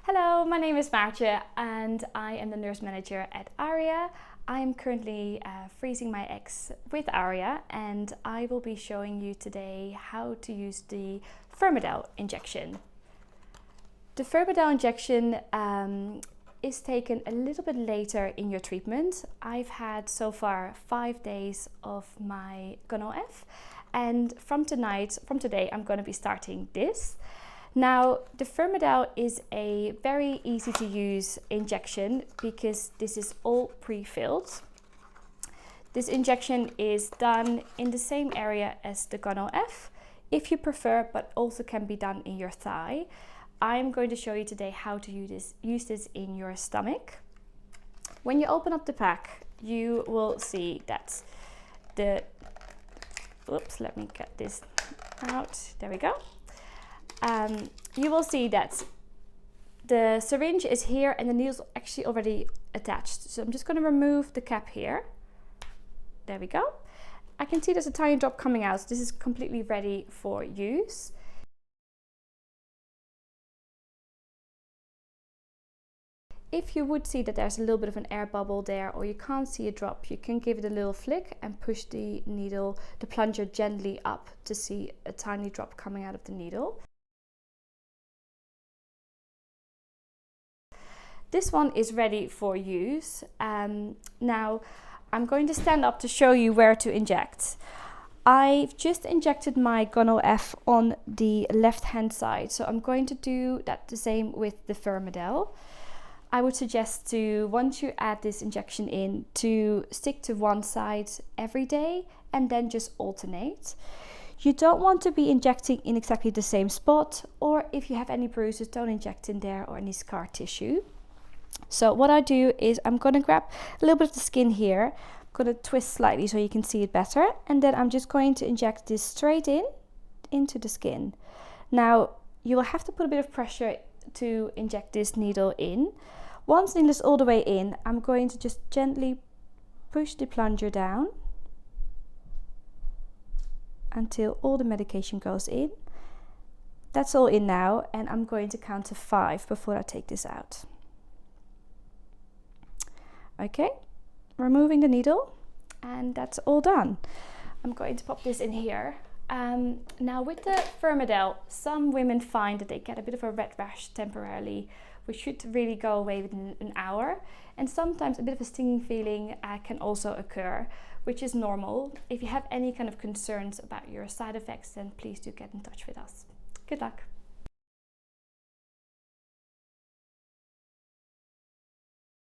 Hello, my name is Maartje and I am the nurse manager at Aria. I am currently freezing my eggs with Aria and I will be showing you today how to use the Fyremadel injection. The Fyremadel injection is taken a little bit later in your treatment. I've had so far 5 days of my Gonorrhea and from today I'm going to be starting this. Now, the Fyremadel is a very easy to use injection because this is all pre-filled. This injection is done in the same area as the Gonorrhea, if you prefer, but also can be done in your thigh. I'm going to show you today how to use this in your stomach. When you open up the pack, you will see that let me get this out. There we go. You will see that the syringe is here and the needle's actually already attached. So I'm just going to remove the cap here. There we go. I can see there's a tiny drop coming out. So this is completely ready for use. If you would see that there's a little bit of an air bubble there or you can't see a drop, you can give it a little flick and push the needle, the plunger gently up to see a tiny drop coming out of the needle. This one is ready for use. Now I'm going to stand up to show you where to inject. I've just injected my Gonorrhea on the left hand side, so I'm going to do that the same with the Fyremadel. I would suggest to, once you add this injection in, to stick to one side every day and then just alternate. You don't want to be injecting in exactly the same spot, or if you have any bruises, don't inject in there, or any scar tissue. So what I do is I'm going to grab a little bit of the skin here, I'm going to twist slightly so you can see it better, and then I'm just going to inject this straight into the skin. Now you will have to put a bit of pressure to inject this needle in. Once the needle is all the way in, I'm going to just gently push the plunger down until all the medication goes in. That's all in now, and I'm going to count to 5 before I take this out. Okay, removing the needle, and that's all done. I'm going to pop this in here. Now with the Fyremadel, some women find that they get a bit of a red rash temporarily, which should really go away within an hour. And sometimes a bit of a stinging feeling can also occur, which is normal. If you have any kind of concerns about your side effects, then please do get in touch with us. Good luck.